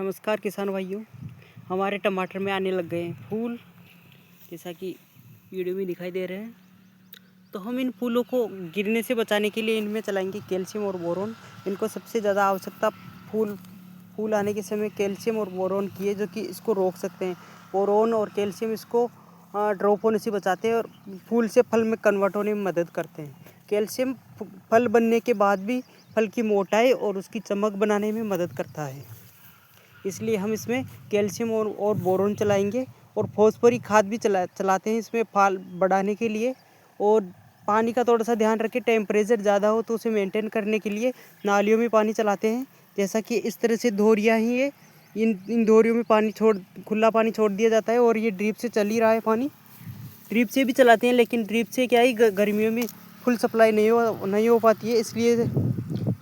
नमस्कार किसान भाइयों। हमारे टमाटर में आने लग गए हैं फूल, जैसा कि वीडियो में दिखाई दे रहे हैं। तो हम इन फूलों को गिरने से बचाने के लिए इनमें चलाएंगे कैल्शियम और बोरोन। इनको सबसे ज़्यादा आवश्यकता फूल आने के समय कैल्शियम और बोरोन की है, जो कि इसको रोक सकते हैं। बोरोन और कैल्शियम इसको ड्रॉप होने से बचाते हैं और फूल से फल में कन्वर्ट होने में मदद करते हैं। कैल्शियम फल बनने के बाद भी फल की मोटाई और उसकी चमक बनाने में मदद करता है, इसलिए हम इसमें कैल्शियम और बोरोन चलाएंगे। और फॉस्फोरिक खाद भी चलाते हैं इसमें फल बढ़ाने के लिए। और पानी का थोड़ा सा ध्यान रखें, टेम्परेचर ज़्यादा हो तो उसे मेंटेन करने के लिए नालियों में पानी चलाते हैं। जैसा कि इस तरह से धोरियाँ ही है, इन धोरियों में खुला पानी छोड़ दिया जाता है और ये ड्रिप से चल ही रहा है पानी। ड्रिप से भी चलाते हैं, लेकिन ड्रिप से क्या है, गर्मियों में फुल सप्लाई नहीं हो पाती है, इसलिए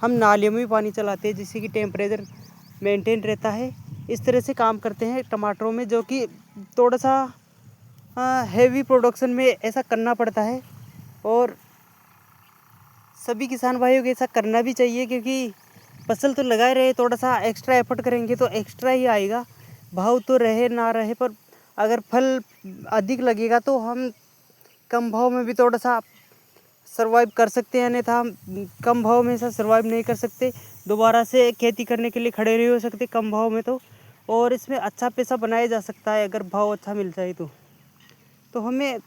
हम नालियों में भी पानी चलाते हैं, जिससे कि टेम्परेचर मेंटेन रहता है। इस तरह से काम करते हैं टमाटरों में, जो कि थोड़ा सा हेवी प्रोडक्शन में ऐसा करना पड़ता है। और सभी किसान भाइयों को ऐसा करना भी चाहिए, क्योंकि फसल तो लगाए रहे, थोड़ा सा एक्स्ट्रा एफर्ट करेंगे तो एक्स्ट्रा ही आएगा। भाव तो रहे ना रहे, पर अगर फल अधिक लगेगा तो हम कम भाव में भी थोड़ा सा सर्वाइव कर सकते हैं, अन्यथा हम कम भाव में ऐसा सर्वाइव नहीं कर सकते। दोबारा से खेती करने के लिए खड़े नहीं हो सकते कम भाव में और इसमें अच्छा पैसा बनाया जा सकता है अगर भाव अच्छा मिल जाए तो हमें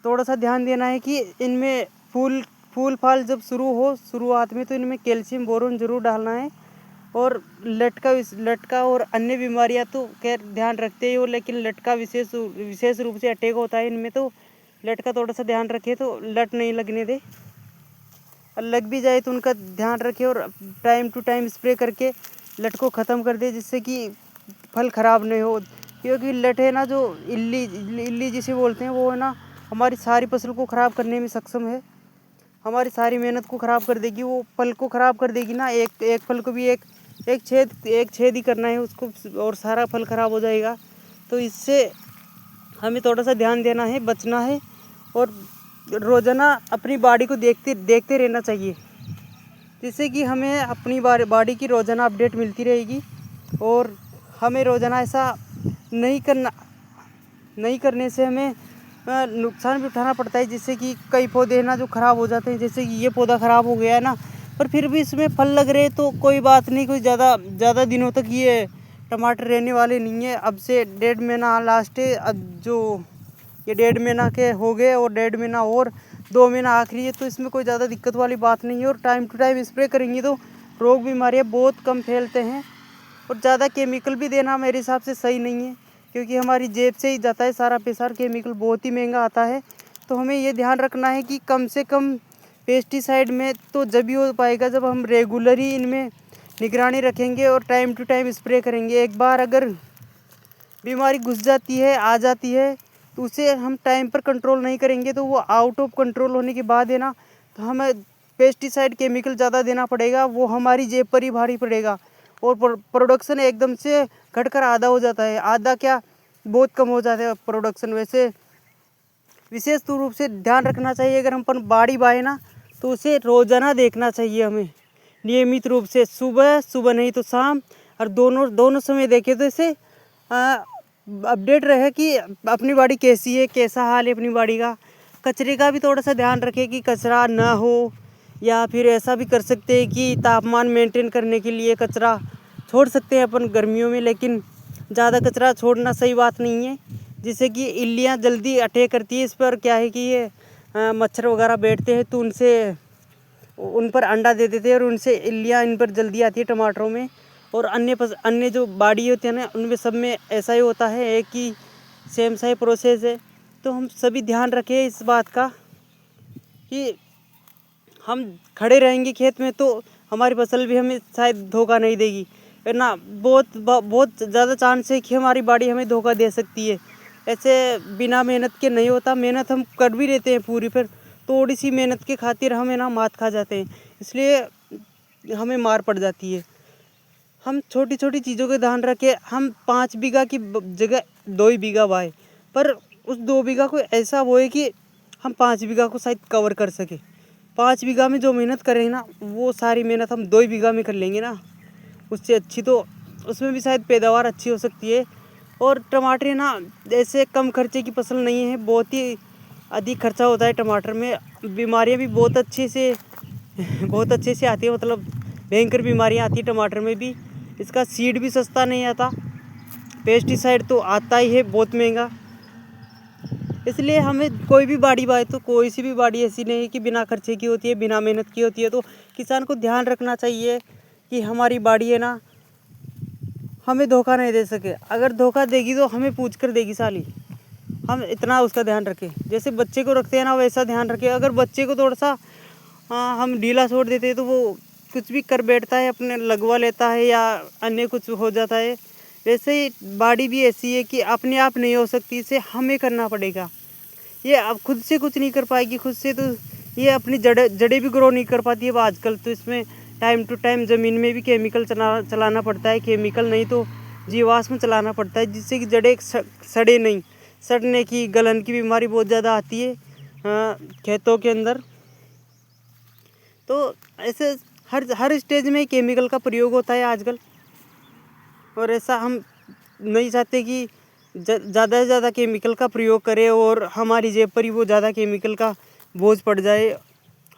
थोड़ा सा ध्यान देना है कि इनमें फूल फाल जब शुरुआत में तो इनमें कैल्शियम बोरोन ज़रूर डालना है। और लटका और अन्य बीमारियां तो खैर ध्यान रखते ही हो, लेकिन लटका विशेष रूप से अटैक होता है इनमें, तो लटका थोड़ा सा ध्यान रखें तो लट नहीं लगने दे। और लग भी जाए तो उनका ध्यान रखें और टाइम टू टाइम स्प्रे करके लट को ख़त्म कर दे, जिससे कि फल ख़राब नहीं हो। क्योंकि लट है ना, जो इल्ली जिसे बोलते हैं, वो है ना हमारी सारी फसल को ख़राब करने में सक्षम है। हमारी सारी मेहनत को ख़राब कर देगी, वो फल को ख़राब कर देगी ना। एक फल को भी एक छेद ही करना है उसको, और सारा फल ख़राब हो जाएगा। तो इससे हमें थोड़ा सा ध्यान देना है, बचना है और रोज़ाना अपनी बॉडी को देखते रहना चाहिए, जिससे कि हमें अपनी बॉडी की रोज़ाना अपडेट मिलती रहेगी। और हमें रोज़ाना ऐसा नहीं करने से हमें नुकसान भी उठाना पड़ता है, जिससे कि कई पौधे ना जो ख़राब हो जाते हैं। जैसे कि ये पौधा ख़राब हो गया है ना, पर फिर भी इसमें फल लग रहे, तो कोई बात नहीं, कोई ज़्यादा दिनों तक ये टमाटर रहने वाले नहीं है। अब से 1.5 महीना लास्ट है, अब जो ये 1.5 महीना के हो गए और 1.5 महीना और 2 महीना आखिरी है, तो इसमें कोई ज़्यादा दिक्कत वाली बात नहीं है। और टाइम टू टाइम स्प्रे करेंगे तो रोग बीमारियाँ बहुत कम फैलते हैं। और ज़्यादा केमिकल भी देना मेरे हिसाब से सही नहीं है, क्योंकि हमारी जेब से ही जाता है सारा पैसा, केमिकल बहुत ही महंगा आता है। तो हमें ये ध्यान रखना है कि कम से कम पेस्टिसाइड में तो जब ही हो पाएगा जब हम रेगुलर ही इनमें निगरानी रखेंगे और टाइम टू टाइम स्प्रे करेंगे। एक बार अगर बीमारी घुस जाती है, आ जाती है, तो उसे हम टाइम पर कंट्रोल नहीं करेंगे तो वो आउट ऑफ कंट्रोल होने के बाद है ना, तो हमें पेस्टिसाइड केमिकल ज़्यादा देना पड़ेगा, वो हमारी जेब पर ही भारी पड़ेगा। और प्रोडक्शन एकदम से घटकर आधा हो जाता है, आधा क्या बहुत कम हो जाता है प्रोडक्शन। वैसे विशेष रूप से ध्यान रखना चाहिए, अगर हम अपन बाड़ी बाए ना तो उसे रोज़ाना देखना चाहिए हमें नियमित रूप से, सुबह नहीं तो शाम, और दोनों समय देखें तो इसे अपडेट रहे कि अपनी बाड़ी कैसी है, कैसा हाल है अपनी बाड़ी का। कचरे का भी थोड़ा सा ध्यान रखें कि कचरा ना हो, या फिर ऐसा भी कर सकते हैं कि तापमान मेंटेन करने के लिए कचरा छोड़ सकते हैं अपन गर्मियों में, लेकिन ज़्यादा कचरा छोड़ना सही बात नहीं है, जिससे कि इल्लियाँ जल्दी अटैक करती है। इस पर क्या है कि ये मच्छर वगैरह बैठते हैं, तो उन पर अंडा दे देते हैं और उनसे इल्लियाँ इन पर जल्दी आती है टमाटरों में। और अन्य जो बाड़ी होती है ना, उनमें सब में ऐसा ही होता है, एक ही सेम सा ही प्रोसेस है। तो हम सभी ध्यान रखें इस बात का कि हम खड़े रहेंगे खेत में तो हमारी फसल भी हमें शायद धोखा नहीं देगी, वरना बहुत ज़्यादा चांस है कि हमारी बाड़ी हमें धोखा दे सकती है। ऐसे बिना मेहनत के नहीं होता, मेहनत हम कर भी लेते हैं पूरी, पर थोड़ी सी मेहनत के खातिर हमें ना मात खा जाते हैं, इसलिए हमें मार पड़ जाती है। हम छोटी छोटी चीज़ों का ध्यान रखें, हम 5 बीघा की जगह 2 ही बीघा बाए, पर उस 2 बीघा को ऐसा बोए कि हम 5 बीघा को शायद कवर कर सके। 5 बीघा में जो मेहनत करें ना, वो सारी मेहनत हम 2 ही बीघा में कर लेंगे ना, उससे अच्छी तो उसमें भी शायद पैदावार अच्छी हो सकती है। और टमाटर ना ऐसे कम खर्चे की फसल नहीं है, बहुत ही अधिक खर्चा होता है टमाटर में। बीमारियां भी बहुत अच्छे से आती है, मतलब भयंकर बीमारियां आती है टमाटर में भी। इसका सीड भी सस्ता नहीं आता, पेस्टिसाइड तो आता ही है बहुत महंगा। इसलिए हमें कोई भी बाड़ी बाए तो कोई सी भी बाड़ी ऐसी नहीं है कि बिना खर्चे की होती है, बिना मेहनत की होती है। तो किसान को ध्यान रखना चाहिए कि हमारी बाड़ी है ना हमें धोखा नहीं दे सके। अगर धोखा देगी तो हमें पूछ कर देगी साली। हम इतना उसका ध्यान रखें, जैसे बच्चे को रखते हैं ना वैसा ध्यान रखें। अगर बच्चे को थोड़ा सा हम ढीला छोड़ देते हैं तो वो कुछ भी कर बैठता है, अपने लगवा लेता है या अन्य कुछ हो जाता है। वैसे ही बाड़ी भी ऐसी है कि अपने आप नहीं हो सकती, इसे हमें करना पड़ेगा। ये अब खुद से कुछ नहीं कर पाएगी, खुद से तो ये अपनी जड़ें भी ग्रो नहीं कर पाती है आजकल। तो इसमें टाइम टू टाइम ज़मीन में भी केमिकल चलाना पड़ता है, केमिकल नहीं तो जीवाश्म चलाना पड़ता है, जिससे कि जड़ें सड़े नहीं। सड़ने की, गलन की बीमारी बहुत ज़्यादा आती है खेतों के अंदर। तो ऐसे हर स्टेज में केमिकल का प्रयोग होता है आजकल, और ऐसा हम नहीं चाहते कि ज़्यादा से ज़्यादा केमिकल का प्रयोग करें और हमारी जेब पर ही वो ज़्यादा केमिकल का बोझ पड़ जाए,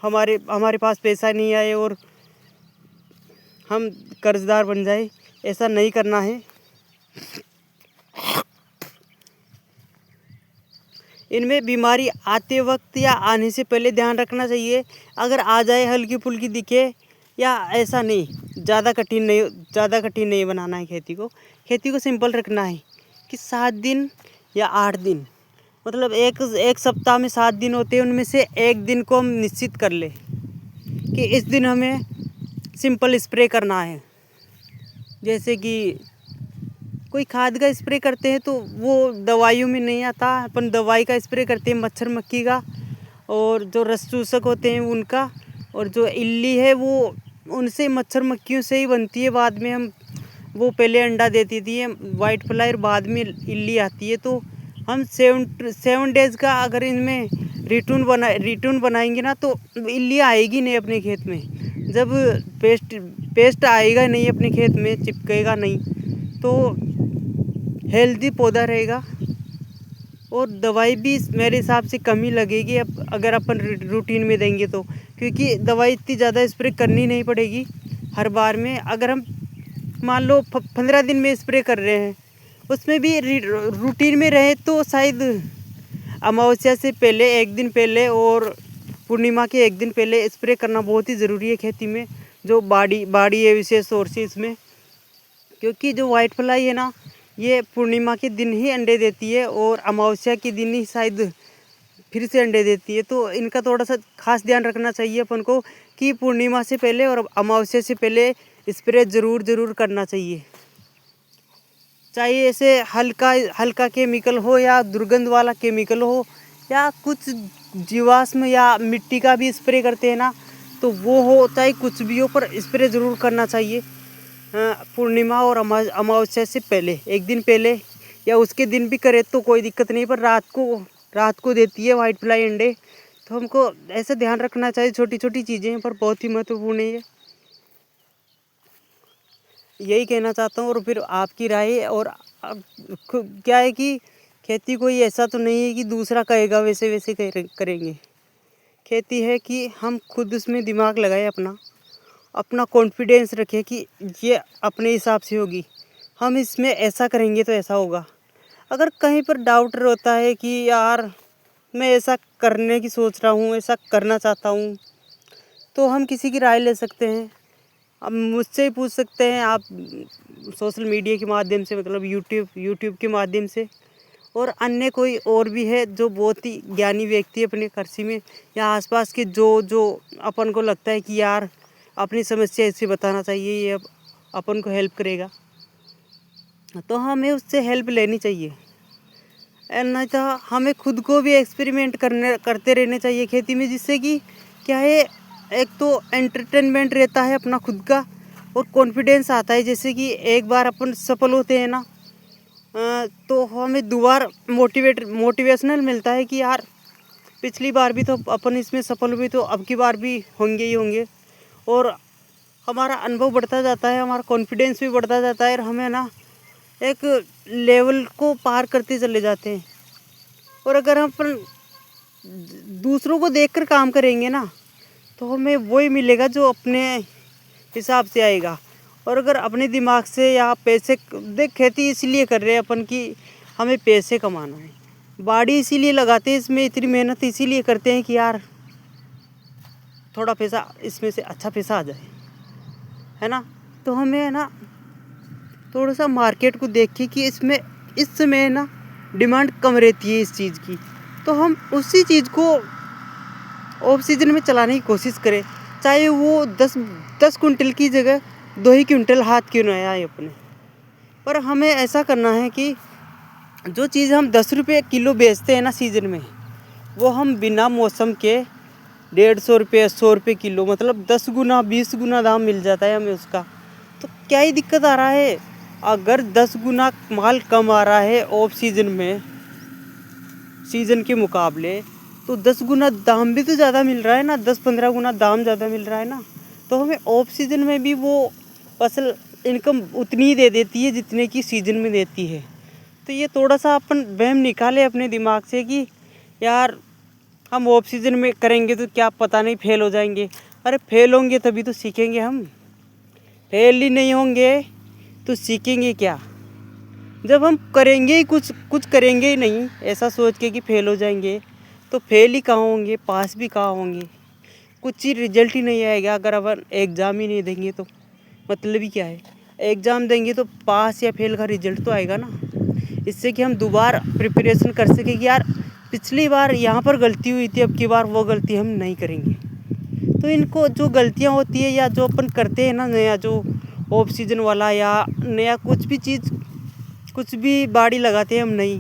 हमारे पास पैसा नहीं आए और हम कर्जदार बन जाए। ऐसा नहीं करना है। इनमें बीमारी आते वक्त या आने से पहले ध्यान रखना चाहिए। अगर आ जाए हल्की फुल्की दिखे या ऐसा नहीं, ज़्यादा कठिन नहीं बनाना है खेती को सिंपल रखना है कि 7 दिन या 8 दिन, मतलब एक सप्ताह में 7 दिन होते हैं, उनमें से एक दिन को हम निश्चित कर ले कि इस दिन हमें सिंपल स्प्रे करना है। जैसे कि कोई खाद का स्प्रे करते हैं तो वो दवाइयों में नहीं आता, अपन दवाई का स्प्रे करते हैं मच्छर मक्खी का और जो रस चूसक होते हैं उनका, और जो इल्ली है वो उनसे मच्छर मक्खियों से ही बनती है। बाद में हम वो पहले अंडा देती थी वाइट फ्लाई और बाद में इल्ली आती है। तो हम 7 डेज़ का अगर इनमें रिटून बनाएंगे ना तो इल्ली आएगी नहीं अपने खेत में। जब पेस्ट आएगा नहीं अपने खेत में, चिपकेगा नहीं, तो हेल्दी पौधा रहेगा और दवाई भी मेरे हिसाब से कम ही लगेगी अगर अपन रूटीन में देंगे तो, क्योंकि दवाई इतनी ज़्यादा स्प्रे करनी नहीं पड़ेगी हर बार में। अगर हम मान लो 15 दिन में स्प्रे कर रहे हैं, उसमें भी रूटीन में रहे तो शायद अमावस्या से पहले 1 दिन पहले और पूर्णिमा के 1 दिन पहले स्प्रे करना बहुत ही ज़रूरी है खेती में। जो बाड़ी है विशेष तौर से इसमें, क्योंकि जो वाइट फ्लाई है ना ये पूर्णिमा के दिन ही अंडे देती है और अमावस्या के दिन ही शायद फिर से अंडे देती है। तो इनका थोड़ा सा खास ध्यान रखना चाहिए अपन को कि पूर्णिमा से पहले और अमावस्या से पहले स्प्रे ज़रूर करना चाहिए। चाहे ऐसे हल्का केमिकल हो या दुर्गंध वाला केमिकल हो या कुछ जीवाश्म या मिट्टी का भी स्प्रे करते हैं ना, तो वो हो चाहे कुछ भी हो, पर स्प्रे ज़रूर करना चाहिए पूर्णिमा और अमावस्या से पहले, 1 दिन पहले या उसके दिन भी करे तो कोई दिक्कत नहीं। पर रात को देती है वाइट फ्लाई अंडे, तो हमको ऐसा ध्यान रखना चाहिए। छोटी छोटी चीज़ें पर बहुत ही महत्वपूर्ण है। यही कहना चाहता हूँ। और फिर आपकी राय। और क्या है कि खेती कोई ऐसा तो नहीं है कि दूसरा कहेगा वैसे करेंगे। खेती है कि हम खुद उसमें दिमाग लगाए, अपना कॉन्फिडेंस रखें कि ये अपने हिसाब से होगी, हम इसमें ऐसा करेंगे तो ऐसा होगा। अगर कहीं पर डाउट होता है कि यार मैं ऐसा करने की सोच रहा हूँ, ऐसा करना चाहता हूँ, तो हम किसी की राय ले सकते हैं। अब मुझसे ही पूछ सकते हैं आप सोशल मीडिया के माध्यम से, मतलब यूट्यूब के माध्यम से। और अन्य कोई और भी है जो बहुत ही ज्ञानी व्यक्ति है अपने कृषि में या आसपास के, जो अपन को लगता है कि यार अपनी समस्या इसे बताना चाहिए, ये अपन को हेल्प करेगा, तो हमें उससे हेल्प लेनी चाहिए। नहीं तो हमें खुद को भी एक्सपेरिमेंट करते रहने चाहिए खेती में, जिससे कि क्या है, एक तो एंटरटेनमेंट रहता है अपना खुद का और कॉन्फिडेंस आता है। जैसे कि एक बार अपन सफल होते हैं ना, तो हमें दोबारा मोटिवेशनल मिलता है कि यार पिछली बार भी तो अपन इसमें सफल हुए, तो अब की बार भी होंगे ही होंगे। और हमारा अनुभव बढ़ता जाता है, हमारा कॉन्फिडेंस भी बढ़ता जाता है और हमें ना एक लेवल को पार करते चले जाते हैं। और अगर हम अपन दूसरों को देखकर काम करेंगे ना तो हमें वही मिलेगा जो अपने हिसाब से आएगा। और अगर अपने दिमाग से या पैसे देख, खेती इसलिए कर रहे हैं अपन कि हमें पैसे कमाना है, बाड़ी इसीलिए लगाते हैं, इसमें इतनी मेहनत इसीलिए करते हैं कि यार थोड़ा पैसा इसमें से अच्छा पैसा आ जाए, है ना। तो हमें है ना थोड़ा सा मार्केट को देख के कि इसमें इस समय ना डिमांड कम रहती है इस चीज़ की, तो हम उसी चीज़ को ऑफ सीजन में चलाने की कोशिश करें, चाहे वो 10 कुंटल की जगह 2 ही कुंटल हाथ क्यों ना आए अपने। पर हमें ऐसा करना है कि जो चीज़ हम 10 रुपये किलो बेचते हैं ना सीज़न में, वो हम बिना मौसम के 150 रुपये 100 रुपये किलो, मतलब 10 गुना 20 गुना दाम मिल जाता है हमें उसका। तो क्या ही दिक्कत आ रहा है? अगर 10 गुना माल कम आ रहा है ऑफ सीजन में सीजन के मुकाबले, तो 10 गुना दाम भी तो ज़्यादा मिल रहा है ना, 10-15 गुना दाम ज़्यादा मिल रहा है ना। तो हमें ऑफ सीजन में भी वो फसल इनकम उतनी ही दे देती है जितने की सीजन में देती है। तो ये थोड़ा सा अपन वहम निकाले अपने दिमाग से कि यार हम ऑफ सीजन में करेंगे तो क्या पता नहीं फेल हो जाएंगे। अरे फेल होंगे तभी तो सीखेंगे हम, फेल ही नहीं होंगे तो सीखेंगे क्या? जब हम करेंगे ही कुछ करेंगे ही नहीं ऐसा सोच के कि फेल हो जाएंगे, तो फेल ही कहाँ होंगे, पास भी कहाँ होंगे, कुछ ही रिजल्ट ही नहीं आएगा। अगर अपन एग्ज़ाम ही नहीं देंगे तो मतलब ही क्या है? एग्ज़ाम देंगे तो पास या फेल का रिजल्ट तो आएगा ना, इससे कि हम दोबारा प्रिपरेशन कर सकें कि यार पिछली बार यहाँ पर गलती हुई थी, अब की बार वो गलती हम नहीं करेंगे। तो इनको जो गलतियाँ होती है या जो अपन करते हैं ना नया, जो ऑफ सीजन वाला या नया कुछ भी चीज़, कुछ भी बाड़ी लगाते हैं हम नई,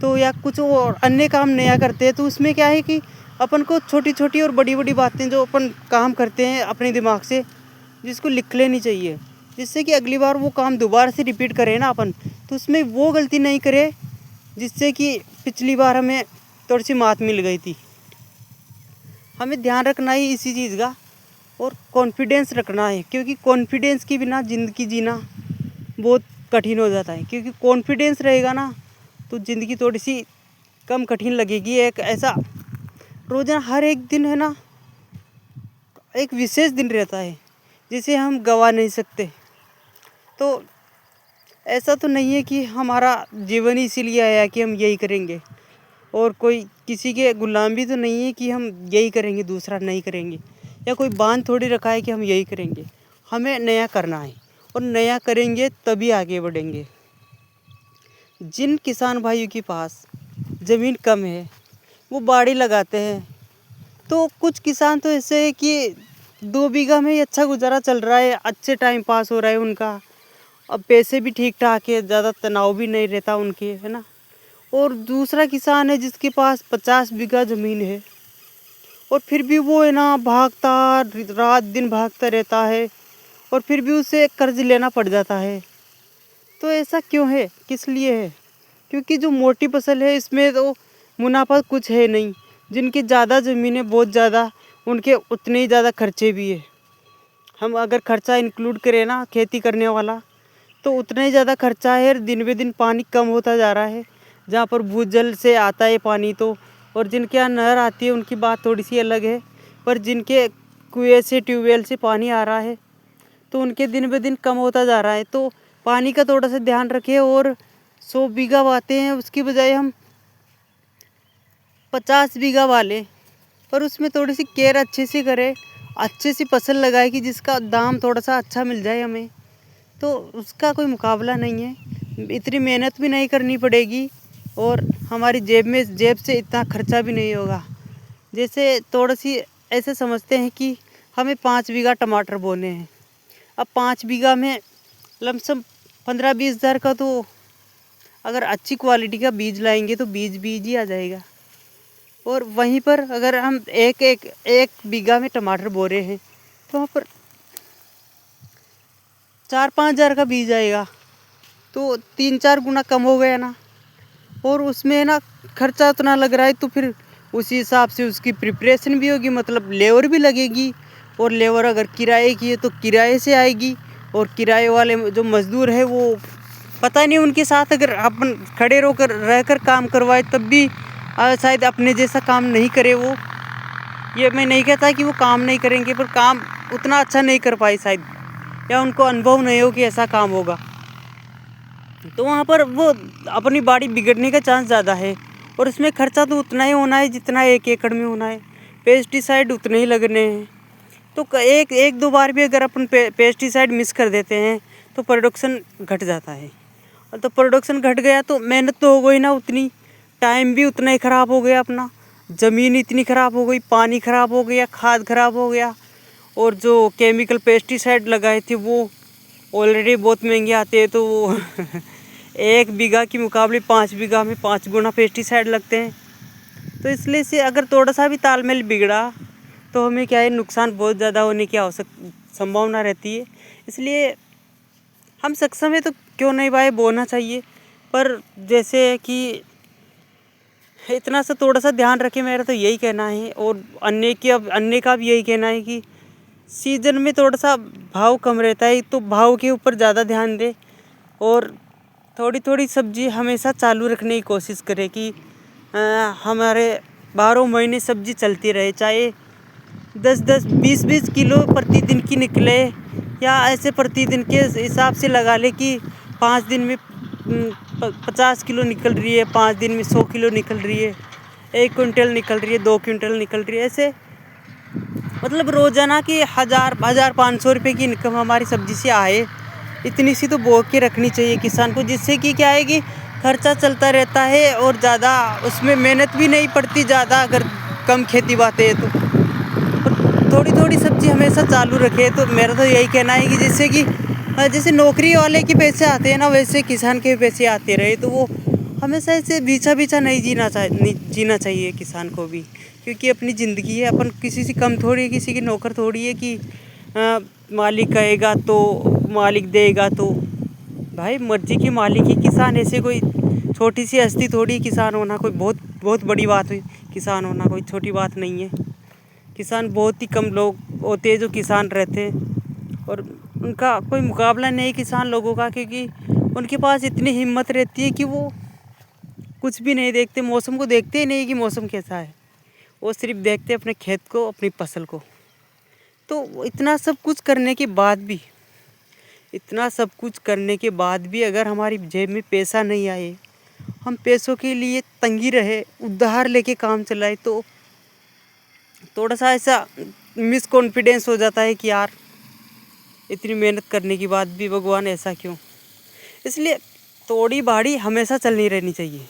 तो या कुछ और अन्य काम नया करते हैं, तो उसमें क्या है कि अपन को छोटी छोटी और बड़ी बड़ी बातें जो अपन काम करते हैं अपने दिमाग से, जिसको लिख लेनी चाहिए, जिससे कि अगली बार वो काम दोबारा से रिपीट करें ना अपन, तो उसमें वो गलती नहीं करे जिससे कि पिछली बार हमें थोड़ी सी मात मिल गई थी। हमें ध्यान रखना ही इसी चीज़ का, और कॉन्फिडेंस रखना है, क्योंकि कॉन्फिडेंस के बिना ज़िंदगी जीना बहुत कठिन हो जाता है। क्योंकि कॉन्फिडेंस रहेगा ना तो ज़िंदगी थोड़ी सी कम कठिन लगेगी। एक ऐसा रोज़ाना हर एक दिन है ना, एक विशेष दिन रहता है जिसे हम गवा नहीं सकते। तो ऐसा तो नहीं है कि हमारा जीवन ही इसीलिए आया कि हम यही करेंगे, और कोई किसी के गुलाम भी तो नहीं है कि हम यही करेंगे दूसरा नहीं करेंगे, या कोई बांध थोड़ी रखा है कि हम यही करेंगे। हमें नया करना है और नया करेंगे तभी आगे बढ़ेंगे। जिन किसान भाइयों के पास ज़मीन कम है वो बाड़ी लगाते हैं, तो कुछ किसान तो ऐसे है कि 2 बीघा में ही अच्छा गुजारा चल रहा है, अच्छे टाइम पास हो रहा है उनका, अब पैसे भी ठीक ठाक है, ज़्यादा तनाव भी नहीं रहता उनके, है ना। और दूसरा किसान है जिसके पास 50 बीघा ज़मीन है, और फिर भी वो है ना भागता, रात दिन भागता रहता है, और फिर भी उसे कर्ज लेना पड़ जाता है। तो ऐसा क्यों है, किस लिए है? क्योंकि जो मोटी फसल है इसमें तो मुनाफा कुछ है नहीं। जिनकी ज़्यादा ज़मीन है, बहुत ज़्यादा, उनके उतने ही ज़्यादा खर्चे भी है। हम अगर खर्चा इंक्लूड करें ना खेती करने वाला, तो उतना ही ज़्यादा खर्चा है। दिन ब दिन पानी कम होता जा रहा है, जहाँ पर भूजल से आता है पानी तो, और जिनके यहाँ नहर आती है उनकी बात थोड़ी सी अलग है, पर जिनके कुएँ से ट्यूबवेल से पानी आ रहा है तो उनके दिन ब दिन कम होता जा रहा है। तो पानी का थोड़ा सा ध्यान रखें, और 100 बीघा वाते हैं उसकी बजाय हम 50 बीघा वाले, पर उसमें थोड़ी सी केयर अच्छे से करें, अच्छे से फसल लगाए कि जिसका दाम थोड़ा सा अच्छा मिल जाए हमें, तो उसका कोई मुकाबला नहीं है। इतनी मेहनत भी नहीं करनी पड़ेगी और हमारी जेब से इतना खर्चा भी नहीं होगा। जैसे थोड़ी सी ऐसे समझते हैं कि हमें 5 बीघा टमाटर बोने हैं, अब 5 बीघा में लमसम 15-20 हज़ार का, तो अगर अच्छी क्वालिटी का बीज लाएंगे तो बीज ही आ जाएगा। और वहीं पर अगर हम एक बीघा में टमाटर बो रहे हैं तो वहाँ पर 4-5 हज़ार का बीज आएगा, तो 3-4 गुना कम हो गया ना। और उसमें ना खर्चा उतना लग रहा है, तो फिर उसी हिसाब से उसकी प्रिपरेशन भी होगी, मतलब लेबर भी लगेगी, और लेबर अगर किराए की है तो किराए से आएगी, और किराए वाले जो मज़दूर है वो पता नहीं उनके साथ अगर अपन खड़े रहकर काम करवाए तब भी शायद अपने जैसा काम नहीं करे वो। ये मैं नहीं कहता कि वो काम नहीं करेंगे, पर काम उतना अच्छा नहीं कर पाए शायद, या उनको अनुभव नहीं हो कि ऐसा काम होगा। तो वहाँ पर वो अपनी बॉडी बिगड़ने का चांस ज़्यादा है, और इसमें खर्चा तो उतना ही होना है जितना 1 एकड़ में होना है। पेस्टिसाइड उतने ही लगने हैं। तो एक दो बार भी अगर अपन पेस्टिसाइड मिस कर देते हैं तो प्रोडक्शन घट जाता है, और तो प्रोडक्शन घट गया तो मेहनत तो हो गई ना उतनी, टाइम भी उतना ही ख़राब हो गया अपना, ज़मीन इतनी ख़राब हो गई, पानी ख़राब हो गया, खाद ख़राब हो गया, और जो केमिकल पेस्टिसाइड लगाए थे वो ऑलरेडी बहुत महंगे आते हैं, तो वो 1 बीघा के मुकाबले 5 बीघा में 5 गुना पेस्टिसाइड लगते हैं। तो इसलिए से अगर थोड़ा सा भी तालमेल बिगड़ा तो हमें क्या है, नुकसान बहुत ज़्यादा होने की संभावना रहती है। इसलिए हम सक्षम है तो क्यों नहीं भाई बोलना चाहिए, पर जैसे कि इतना सा थोड़ा सा ध्यान रखें, मेरा तो यही कहना है। और अन्य का भी यही कहना है कि सीजन में थोड़ा सा भाव कम रहता है तो भाव के ऊपर ज़्यादा ध्यान दे, और थोड़ी थोड़ी सब्जी हमेशा चालू रखने की कोशिश करें कि हमारे 12 महीने सब्जी चलती रहे, चाहे 10-10, 20-20 किलो प्रतिदिन की निकले, या ऐसे प्रतिदिन के हिसाब से लगा ले कि 5 दिन में 50 किलो निकल रही है, 5 दिन में 100 किलो निकल रही है, 1 क्विंटल निकल रही है, 2 क्विंटल निकल रही है। ऐसे मतलब रोज़ाना की 1,500 रुपये की इनकम हमारी सब्जी से आए, इतनी सी तो बो के रखनी चाहिए किसान को, जिससे कि क्या है कि खर्चा चलता रहता है और ज़्यादा उसमें मेहनत भी नहीं पड़ती ज़्यादा, अगर कम खेती बातें है तो। थोड़ी थोड़ी सब्जी हमेशा चालू रखे, तो मेरा तो यही कहना है कि जिससे कि जैसे नौकरी वाले के पैसे आते हैं ना, वैसे किसान के पैसे आते रहे, तो वो हमेशा ऐसे बीचा नहीं जीना चाहिए किसान को भी, क्योंकि अपनी ज़िंदगी है। अपन किसी से कम थोड़ी है, किसी की नौकर थोड़ी है कि मालिक कहेगा तो मालिक देगा। तो भाई मर्जी की मालिक ही किसान, ऐसे कोई छोटी सी हस्ती थोड़ी किसान होना, कोई बहुत बड़ी बात हुई। किसान होना कोई छोटी बात नहीं है। किसान बहुत ही कम लोग होते हैं जो किसान रहते हैं, और उनका कोई मुकाबला नहीं किसान लोगों का, क्योंकि उनके पास इतनी हिम्मत रहती है कि वो कुछ भी नहीं देखते, मौसम को देखते ही नहीं कि मौसम कैसा है, वो सिर्फ देखते अपने खेत को, अपनी फसल को। तो इतना सब कुछ करने के बाद भी अगर हमारी जेब में पैसा नहीं आए, हम पैसों के लिए तंगी रहे, उधार लेके काम चलाए, तो थोड़ा सा ऐसा मिस कॉन्फिडेंस हो जाता है कि यार इतनी मेहनत करने के बाद भी भगवान ऐसा क्यों। इसलिए थोड़ी बाड़ी हमेशा चलनी रहनी चाहिए।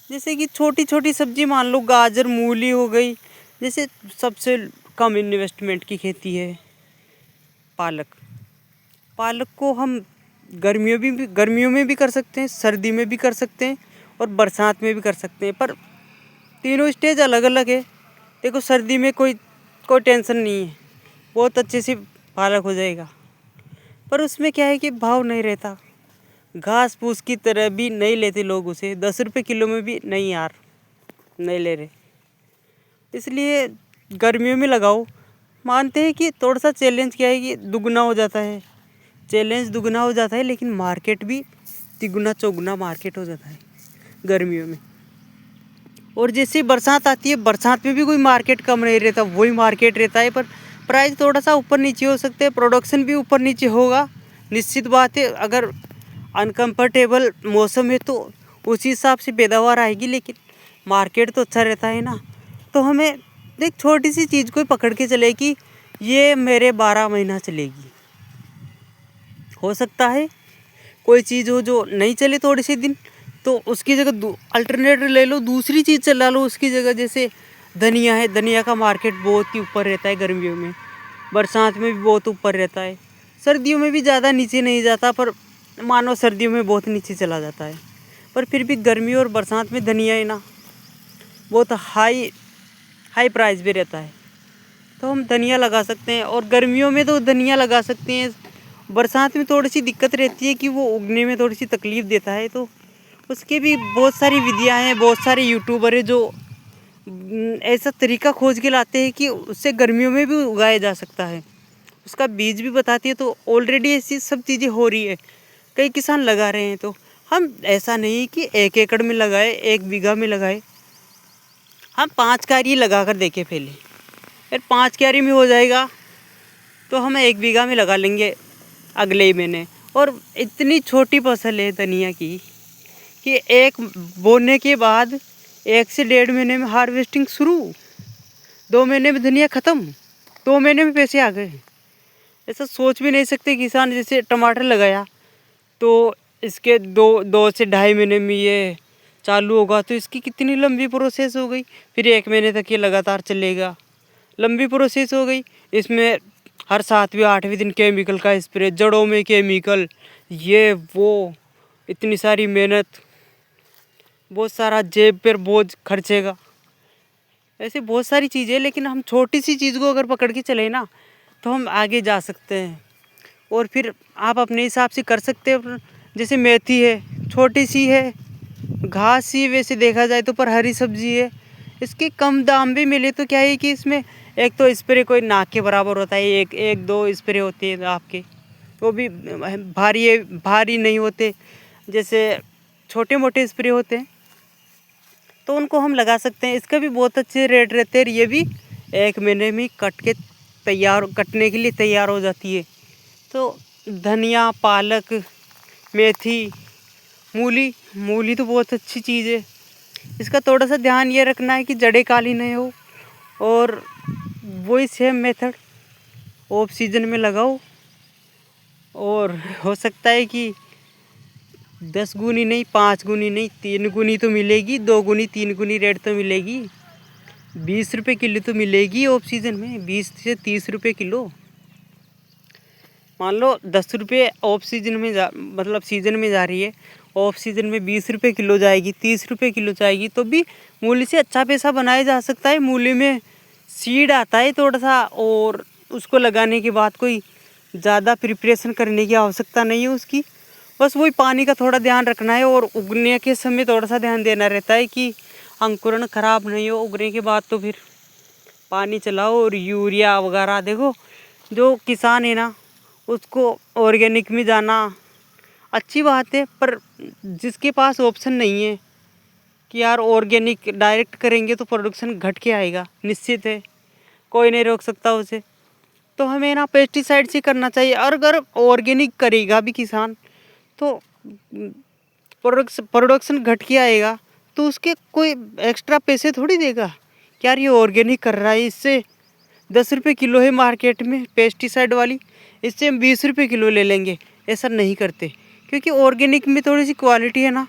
जैसे कि छोटी छोटी सब्जी मान लो गाजर मूली हो गई, जैसे सबसे कम इन्वेस्टमेंट की खेती है पालक को हम गर्मियों में भी कर सकते हैं, सर्दी में भी कर सकते हैं, और बरसात में भी कर सकते हैं, पर तीनों स्टेज अलग अलग है। देखो सर्दी में कोई टेंशन नहीं है, बहुत अच्छे से पालक हो जाएगा, पर उसमें क्या है कि भाव नहीं रहता, घास फूस की तरह भी नहीं लेते लोग उसे, 10 रुपये किलो में भी नहीं यार, नहीं ले रहे। इसलिए गर्मियों में लगाओ। मानते हैं कि थोड़ा सा चैलेंज क्या है कि दुगना हो जाता है, लेकिन मार्केट भी तिगुना चौगुना मार्केट हो जाता है गर्मियों में। और जैसे बरसात आती है, बरसात में भी कोई मार्केट कम नहीं रहता, वही मार्केट रहता है, पर प्राइस थोड़ा सा ऊपर नीचे हो सकते हैं, प्रोडक्शन भी ऊपर नीचे होगा, निश्चित बात है। अगर अनकम्फर्टेबल मौसम है तो उसी हिसाब से पैदावार आएगी, लेकिन मार्केट तो अच्छा रहता है ना। तो हमें एक छोटी सी चीज़ को पकड़ के चले कि ये मेरे 12 महीना चलेगी। हो सकता है कोई चीज़ हो जो नहीं चले थोड़े से दिन, तो उसकी जगह अल्टरनेटिव ले लो, दूसरी चीज़ चला लो उसकी जगह। जैसे धनिया है, धनिया का मार्केट बहुत ही ऊपर रहता है गर्मियों में, बरसात में भी बहुत ऊपर रहता है, सर्दियों में भी ज़्यादा नीचे नहीं जाता, पर मानो सर्दियों में बहुत नीचे चला जाता है। पर फिर भी गर्मी और बरसात में धनिया है ना बहुत हाई प्राइस भी रहता है, तो हम धनिया लगा सकते हैं। और गर्मियों में तो धनिया लगा सकते हैं, बरसात में थोड़ी सी दिक्कत रहती है कि वो उगने में थोड़ी सी तकलीफ़ देता है, तो उसके भी बहुत सारी विधियां हैं, बहुत सारे यूट्यूबर हैं जो ऐसा तरीका खोज के लाते हैं कि उससे गर्मियों में भी उगाया जा सकता है। उसका बीज भी बताती है। तो ऑलरेडी ऐसी सब चीज़ें हो रही है, कई किसान लगा रहे हैं। तो हम ऐसा नहीं कि 1 एकड़ में लगाए, 1 बीघा में लगाए, हम 5 क्यारी लगा कर देखें पहले। फिर 5 क्यारी में हो जाएगा तो हम 1 बीघा में लगा लेंगे अगले ही महीने। और इतनी छोटी फसल है धनिया की कि एक बोने के बाद 1 से 1.5 महीने में हार्वेस्टिंग शुरू, 2 महीने में धनिया ख़त्म, 2 महीने में पैसे आ गए। ऐसा सोच भी नहीं सकते किसान। जैसे टमाटर लगाया तो इसके 2 से 2.5 महीने में ये चालू होगा, तो इसकी कितनी लंबी प्रोसेस हो गई। फिर 1 महीने तक ये लगातार चलेगा, लंबी प्रोसेस हो गई। इसमें हर 7वें 8वें दिन केमिकल का स्प्रे, जड़ों में केमिकल, ये वो, इतनी सारी मेहनत, बहुत सारा जेब पर बोझ खर्चेगा। ऐसे बहुत सारी चीज़ें। लेकिन हम छोटी सी चीज़ को अगर पकड़ के चले ना तो हम आगे जा सकते हैं। और फिर आप अपने हिसाब से कर सकते हो। जैसे मेथी है, छोटी सी है, घास सी वैसे देखा जाए तो, पर हरी सब्जी है। इसके कम दाम भी मिले तो क्या है कि इसमें एक तो स्प्रे कोई नाक के बराबर होता है, एक 2 स्प्रे होते हैं आपके, वो भी भारी नहीं होते, जैसे छोटे मोटे स्प्रे होते हैं, तो उनको हम लगा सकते हैं। इसका भी बहुत अच्छे रेट रहते हैं। ये भी 1 महीने में कटने के लिए तैयार हो जाती है। तो धनिया, पालक, मेथी, मूली तो बहुत अच्छी चीज़ है। इसका थोड़ा सा ध्यान ये रखना है कि जड़ें काली नहीं हो। और वही सेम मेथड ऑफ सीजन में लगाओ, और हो सकता है कि 10 गुनी नहीं, 5 गुनी नहीं, 3 गुनी तो मिलेगी, 2 गुनी 3 गुनी रेट तो मिलेगी। 20 रुपये किलो तो मिलेगी ऑफ सीजन में, 20 से 30 रुपये किलो। मान लो 10 रुपये ऑफ सीजन में मतलब सीजन में जा रही है, ऑफ सीजन में 20 रुपये किलो जाएगी, 30 रुपये किलो जाएगी, तो भी मूली से अच्छा पैसा बनाया जा सकता है। मूली में सीड आता है थोड़ा सा, और उसको लगाने के बाद कोई ज़्यादा प्रिपरेशन करने की आवश्यकता नहीं है उसकी। बस वही पानी का थोड़ा ध्यान रखना है, और उगने के समय थोड़ा सा ध्यान देना रहता है कि अंकुरण खराब नहीं हो। उगने के बाद तो फिर पानी चलाओ और यूरिया वगैरह। देखो, जो किसान है ना, उसको ऑर्गेनिक में जाना अच्छी बात है, पर जिसके पास ऑप्शन नहीं है कि यार ऑर्गेनिक डायरेक्ट करेंगे तो प्रोडक्शन घट के आएगा, निश्चित है, कोई नहीं रोक सकता उसे, तो हमें ना पेस्टिसाइड से करना चाहिए। और अगर ऑर्गेनिक करेगा भी किसान तो प्रोडक्शन घट के आएगा, तो उसके कोई एक्स्ट्रा पैसे थोड़ी देगा कि यार ये ऑर्गेनिक कर रहा है, इससे 10 रुपये किलो है मार्केट में पेस्टिसाइड वाली, इससे हम 20 रुपये किलो ले लेंगे। ऐसा नहीं करते, क्योंकि ऑर्गेनिक में थोड़ी सी क्वालिटी है ना,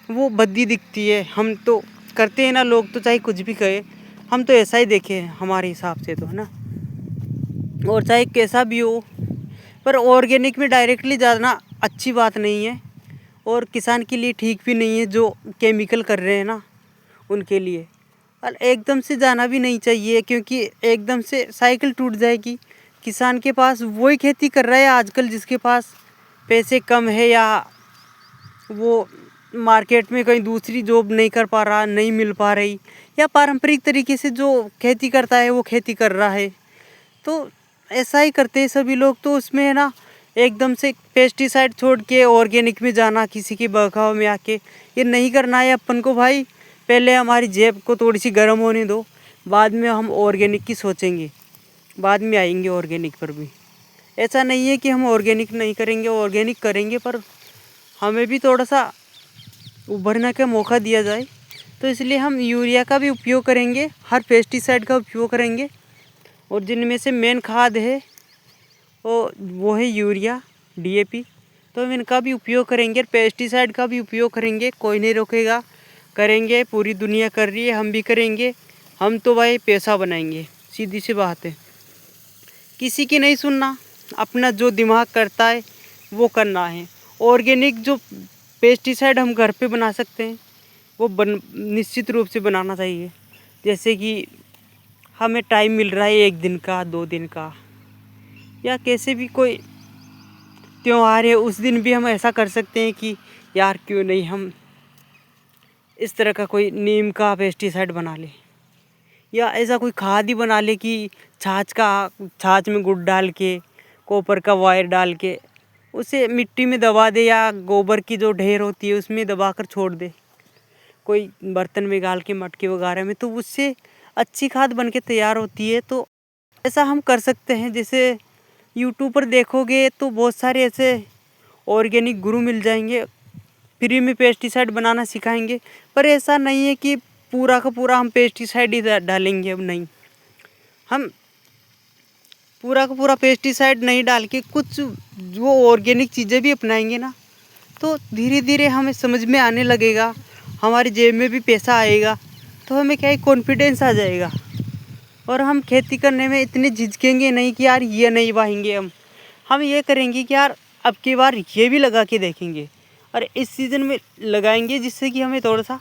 वो भद्दी दिखती है। हम तो करते हैं ना, लोग तो चाहे कुछ भी कहे, हम तो ऐसा ही देखे हैं हमारे हिसाब से तो, है ना। और चाहे कैसा भी हो, पर ऑर्गेनिक में डायरेक्टली जाना अच्छी बात नहीं है, और किसान के लिए ठीक भी नहीं है जो केमिकल कर रहे हैं ना, उनके लिए। और एकदम से जाना भी नहीं चाहिए, क्योंकि एकदम से साइकिल टूट जाएगी। किसान के पास वही खेती कर रहा है आजकल जिसके पास पैसे कम है, या वो मार्केट में कहीं दूसरी जॉब नहीं कर पा रहा, नहीं मिल पा रही, या पारंपरिक तरीके से जो खेती करता है वो खेती कर रहा है। तो ऐसा ही करते हैं सभी लोग। तो उसमें है ना, एकदम से पेस्टिसाइड छोड़ के ऑर्गेनिक में जाना, किसी के बहकाव में आके, ये नहीं करना है अपन को भाई। पहले हमारी जेब को थोड़ी सी गर्म होने दो, बाद में हम ऑर्गेनिक की सोचेंगे, बाद में आएंगे ऑर्गेनिक पर भी। ऐसा नहीं है कि हम ऑर्गेनिक नहीं करेंगे, ऑर्गेनिक करेंगे, पर हमें भी थोड़ा सा उभरने का मौका दिया जाए। तो इसलिए हम यूरिया का भी उपयोग करेंगे, हर पेस्टिसाइड का उपयोग करेंगे, और जिनमें से मेन खाद है वो है यूरिया, DAP। तो हम इनका भी उपयोग करेंगे, पेस्टिसाइड का भी उपयोग करेंगे, कोई नहीं रोकेगा, करेंगे। पूरी दुनिया कर रही है, हम भी करेंगे। हम तो भाई पैसा बनाएंगे, सीधी सी बात है। किसी की नहीं सुनना, अपना जो दिमाग करता है वो करना है। ऑर्गेनिक जो पेस्टिसाइड हम घर पे बना सकते हैं वो निश्चित रूप से बनाना चाहिए। जैसे कि हमें टाइम मिल रहा है 1 दिन का, 2 दिन का, या कैसे भी कोई त्यौहार है उस दिन भी हम ऐसा कर सकते हैं कि यार क्यों नहीं हम इस तरह का कोई नीम का पेस्टिसाइड बना लें। या ऐसा कोई खाद ही बना ले कि छाछ में गुड़ डाल के, कॉपर का वायर डाल के उसे मिट्टी में दबा दे, या गोबर की जो ढेर होती है उसमें दबा कर छोड़ दे कोई बर्तन में गाल के, मटके वगैरह में, तो उससे अच्छी खाद बन के तैयार होती है। तो ऐसा हम कर सकते हैं। जैसे यूट्यूब पर देखोगे तो बहुत सारे ऐसे ऑर्गेनिक गुरु मिल जाएंगे, फ्री में पेस्टिसाइड बनाना सिखाएंगे। पर ऐसा नहीं है कि पूरा का पूरा हम पेस्टिसाइड ही डालेंगे। अब नहीं, हम पूरा का पूरा पेस्टिसाइड नहीं डाल के कुछ जो ऑर्गेनिक चीज़ें भी अपनाएंगे ना, तो धीरे धीरे हमें समझ में आने लगेगा, हमारी जेब में भी पैसा आएगा, तो हमें क्या है, कॉन्फिडेंस आ जाएगा और हम खेती करने में इतने झिझकेंगे नहीं कि यार ये नहीं वाहेंगे। हम ये करेंगे कि यार अब की बार ये भी लगा के देखेंगे और इस सीज़न में लगाएंगे, जिससे कि हमें थोड़ा सा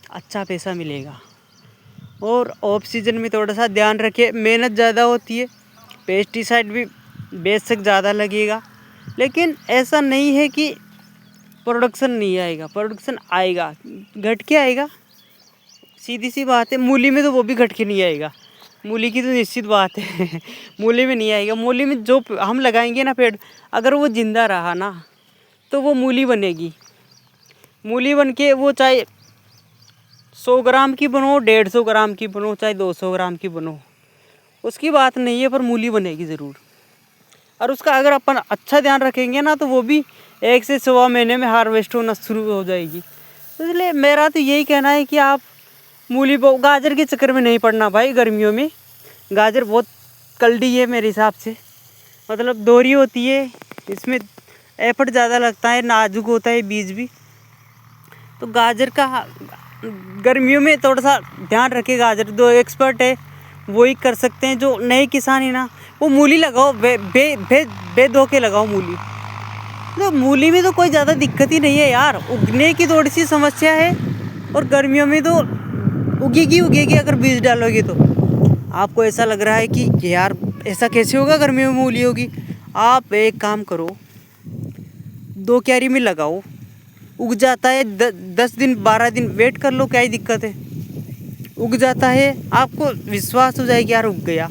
अच्छा पैसा मिलेगा। और ऑफ सीज़न में थोड़ा सा ध्यान रखें, मेहनत ज़्यादा होती है, पेस्टिसाइड भी बेशक ज़्यादा लगेगा, लेकिन ऐसा नहीं है कि प्रोडक्शन नहीं आएगा, प्रोडक्शन आएगा, घट के आएगा। सीधी सी बात है, मूली में तो वो भी घट के नहीं आएगा, मूली की तो निश्चित बात है मूली में नहीं आएगा। मूली में जो हम लगाएंगे ना पेड़, अगर वो जिंदा रहा ना तो वो मूली बनेगी। मूली बन के वो चाहे 100 ग्राम की बनो, 150 ग्राम की बनो, चाहे 200 ग्राम की बनो, उसकी बात नहीं है, पर मूली बनेगी ज़रूर। और उसका अगर अपन अच्छा ध्यान रखेंगे ना तो वो भी 1 से 1.25 महीने में हार्वेस्ट होना शुरू हो जाएगी। तो इसलिए मेरा तो यही कहना है कि आप मूली गाजर के चक्कर में नहीं पड़ना भाई। गर्मियों में गाजर बहुत कल्डी है मेरे हिसाब से, मतलब दोहरी होती है, इसमें एफर्ट ज़्यादा लगता है, नाजुक होता है बीज भी। तो गाजर का गर्मियों में थोड़ा सा ध्यान रखे। गाजर जो एक्सपर्ट है वही कर सकते हैं, जो नए किसान है ना वो मूली लगाओ, बे धो के लगाओ मूली। तो मूली में तो कोई ज़्यादा दिक्कत ही नहीं है यार, उगने की थोड़ी सी समस्या है, और गर्मियों में तो उगेगी अगर बीज डालोगे तो। आपको ऐसा लग रहा है कि यार ऐसा कैसे होगा, गर्मियों में मूली होगी। आप एक काम करो, 2 क्यारी में लगाओ, उग जाता है, 10 दिन 12 दिन वेट कर लो, क्या ही दिक्कत है, उग जाता है, आपको विश्वास हो जाएगा यार उग गया।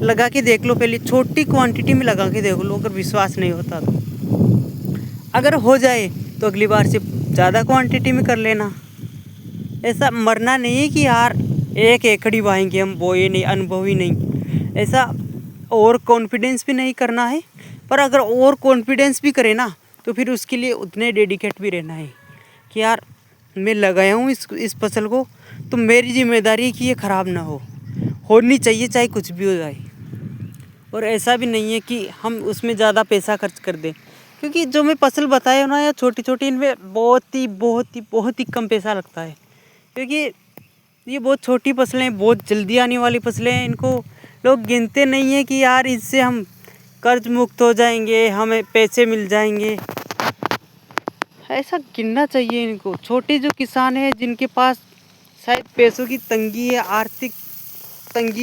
लगा के देख लो, पहले छोटी क्वांटिटी में लगा के देख लो, अगर विश्वास नहीं होता तो। अगर हो जाए तो अगली बार से ज़्यादा क्वांटिटी में कर लेना। ऐसा मरना नहीं है कि यार 1 एकड़ ही वाहेंगे हम, बोए नहीं, अनुभवी नहीं, ऐसा और कॉन्फिडेंस भी नहीं करना है। पर अगर और कॉन्फिडेंस भी करे ना तो फिर उसके लिए उतने डेडिकेट भी रहना है कि यार मैं लगाया हूँ इस फसल को, तो मेरी जिम्मेदारी है कि ये ख़राब ना होनी चाहिए, चाहे कुछ भी हो जाए। और ऐसा भी नहीं है कि हम उसमें ज़्यादा पैसा खर्च कर दें, क्योंकि जो मैं फसल बताया ना या छोटी छोटी, इनमें बहुत ही कम पैसा लगता है, क्योंकि ये बहुत छोटी फसलें, बहुत जल्दी आने वाली फसलें हैं। इनको लोग गिनते नहीं हैं कि यार इससे हम कर्ज मुक्त हो जाएंगे, हमें पैसे मिल जाएंगे। ऐसा गिनना चाहिए इनको। छोटे जो किसान हैं जिनके पास शायद पैसों की तंगी है, आर्थिक तंगी